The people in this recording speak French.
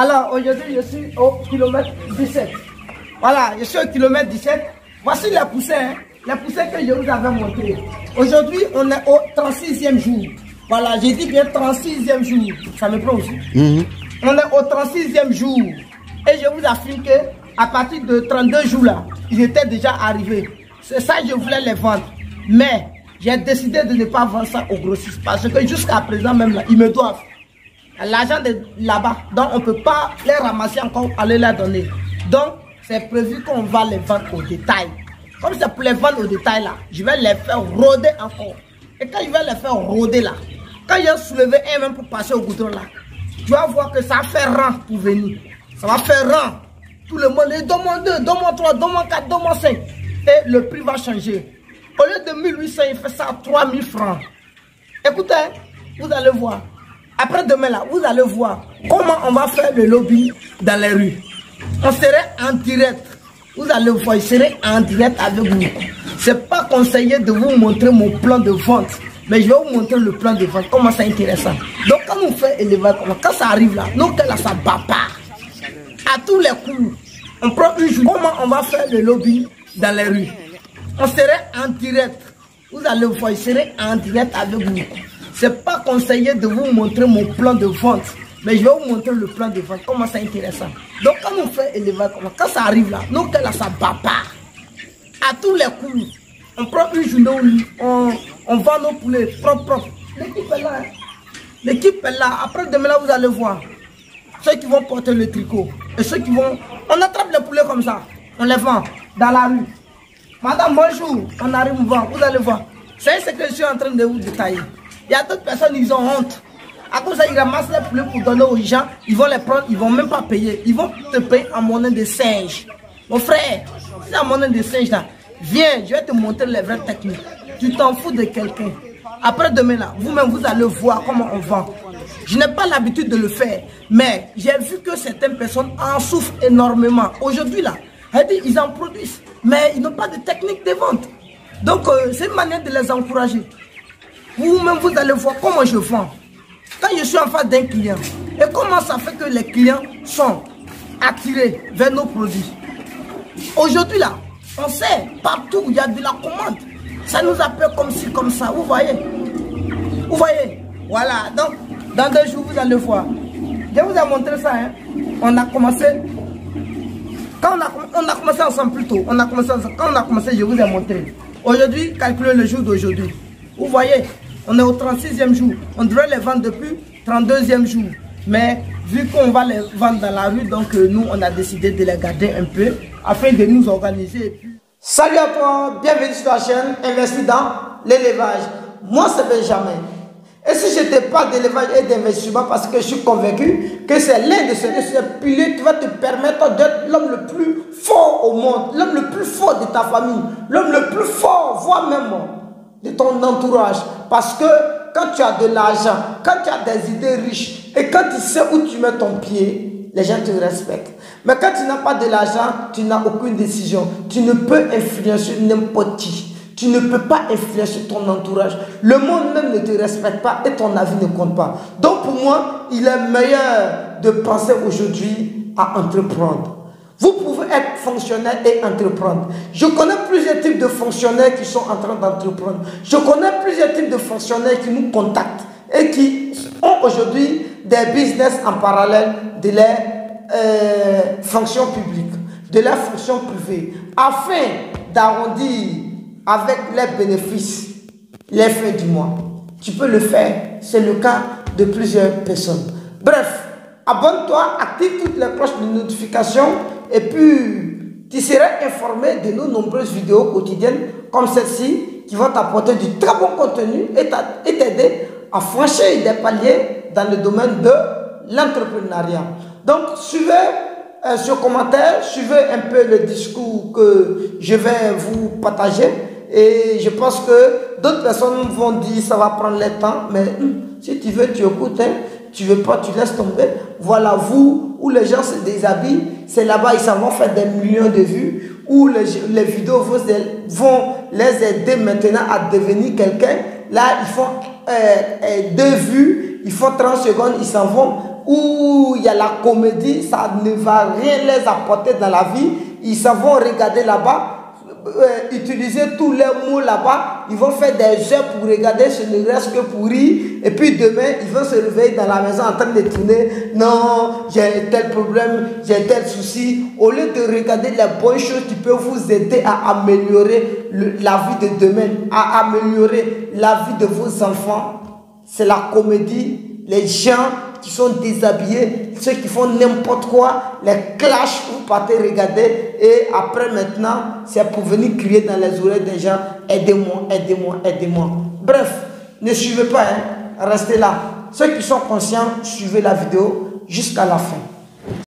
Alors aujourd'hui je suis au kilomètre 17. Voilà, je suis au kilomètre 17. Voici les poussées, hein, les poussées que je vous avais montrées. Aujourd'hui on est au 36e jour. Voilà, j'ai dit bien 36e jour. Ça me prend aussi. On est au 36e jour. Et je vous affirme que à partir de 32 jours là, ils étaient déjà arrivés. C'est ça que je voulais les vendre. Mais j'ai décidé de ne pas vendre ça aux grossistes. Parce que jusqu'à présent même là, ils me doivent l'argent de là-bas. Donc on ne peut pas les ramasser encore, aller les donner. Donc c'est prévu qu'on va les vendre au détail. Comme c'est pour les vendre au détail là, je vais les faire rôder encore. Et quand je vais les faire rôder là, quand j'ai soulevé un même pour passer au goudron là, tu vas voir que ça fait rang pour venir. Ça va faire rang. Tout le monde est donne-moi 2, donne-moi 3, donne-moi 4, donne-moi 5. Et le prix va changer. Au lieu de 1800, il fait ça à 3000 francs. Écoutez, vous allez voir. Après demain là, vous allez voir comment on va faire le lobby dans les rues. On serait en direct. Vous allez voir, je serai en direct avec vous. C'est pas conseillé de vous montrer mon plan de vente. Mais je vais vous montrer le plan de vente, comment c'est intéressant. Donc quand on fait élevage, quand ça arrive là, nous là ça bat pas. À tous les coups, on prend une journée. Comment on va faire le lobby dans les rues? On serait en direct. Vous allez voir, je serai en direct avec vous. C'est pas conseillé de vous montrer mon plan de vente. Mais je vais vous montrer le plan de vente, comment c'est intéressant. Donc quand on fait élevage, quand ça arrive là, nous là ça bat pas. À tous les coups, on prend une journée où on vend nos poulets propres. L'équipe est là. Hein. L'équipe est là. Après demain là, vous allez voir. Ceux qui vont porter le tricot. Et ceux qui vont... On attrape les poulets comme ça. On les vend dans la rue. Madame, bonjour. On arrive, on vend. Vous allez voir. C'est ce que je suis en train de vous détailler. Il y a d'autres personnes, ils ont honte. À cause de ça, ils ramassent les poulets pour donner aux gens. Ils vont les prendre, ils ne vont même pas payer. Ils vont te payer en monnaie de singe. Mon frère, c'est en monnaie de singe là. Viens, je vais te montrer les vraies techniques. Tu t'en fous de quelqu'un. Après demain là, vous-même vous allez voir comment on vend. Je n'ai pas l'habitude de le faire, mais j'ai vu que certaines personnes en souffrent énormément. Aujourd'hui là, ils en produisent, mais ils n'ont pas de technique de vente. Donc c'est une manière de les encourager. Vous-même vous allez voir comment je vends. Quand je suis en face d'un client, et comment ça fait que les clients sont attirés vers nos produits. Aujourd'hui là, on sait, partout où il y a de la commande, ça nous appelle comme ci, comme ça, vous voyez. Vous voyez. Voilà, donc, dans 2 jours, vous allez voir. Je vous ai montré ça, hein. On a commencé, quand on a commencé ensemble plus tôt, on a commencé ensemble. Quand on a commencé, je vous ai montré. Aujourd'hui, calculez le jour d'aujourd'hui. Vous voyez, on est au 36e jour. On devrait les vendre depuis 32e jour. Mais vu qu'on va les vendre dans la rue, donc nous, on a décidé de les garder un peu afin de nous organiser. Salut à toi, bienvenue sur la chaîne Investis dans l'élevage. Moi, c'est Benjamin. Et si je te parle d'élevage et d'investissement, parce que je suis convaincu que c'est l'un de ces piliers qui va te permettre d'être l'homme le plus fort au monde, l'homme le plus fort de ta famille, l'homme le plus fort, voire même de ton entourage. Parce que quand tu as de l'argent, quand tu as des idées riches, et quand tu sais où tu mets ton pied, les gens te respectent. Mais quand tu n'as pas de l'argent, tu n'as aucune décision. Tu ne peux influencer n'importe qui. Tu ne peux pas influencer ton entourage. Le monde même ne te respecte pas et ton avis ne compte pas. Donc pour moi, il est meilleur de penser aujourd'hui à entreprendre. Vous pouvez être fonctionnaire et entreprendre. Je connais plusieurs types de fonctionnaires qui sont en train d'entreprendre. Je connais plusieurs types de fonctionnaires qui nous contactent et qui ont aujourd'hui des business en parallèle de leurs fonctions publiques, de leurs fonctions privées, afin d'arrondir avec les bénéfices les fins du mois. Tu peux le faire, c'est le cas de plusieurs personnes. Bref, abonne-toi, active toutes les cloches de notification et puis tu seras informé de nos nombreuses vidéos quotidiennes comme celle-ci qui vont t'apporter du très bon contenu et t'aider à franchir des paliers dans le domaine de l'entrepreneuriat. Donc, suivez ce commentaire, suivez un peu le discours que je vais vous partager. Et je pense que d'autres personnes vont dire ça va prendre le temps, mais si tu veux, tu écoutes, hein, tu veux pas, tu laisses tomber. Voilà, vous, où les gens se déshabillent, c'est là-bas, ils s'en vont faire des millions de vues, où les vidéos vont les aider maintenant à devenir quelqu'un. Là, ils font 2 vues, ils font 30 secondes, ils s'en vont. où il y a la comédie, ça ne va rien les apporter dans la vie. Ils s'en vont regarder là-bas, utiliser tous les mots là-bas. Ils vont faire des heures pour regarder, ce ne reste que pour rire. Et puis demain, ils vont se réveiller dans la maison en train de tourner. Non, j'ai tel problème, j'ai tel souci. Au lieu de regarder les bonnes choses qui peuvent vous aider à améliorer la vie de demain, à améliorer la vie de vos enfants, c'est la comédie. Les gens qui sont déshabillés, ceux qui font n'importe quoi, les clashs, vous partez regarder et après maintenant, c'est pour venir crier dans les oreilles des gens, aidez-moi, aidez-moi, aidez-moi. Bref, ne suivez pas, hein, restez là. Ceux qui sont conscients, suivez la vidéo jusqu'à la fin.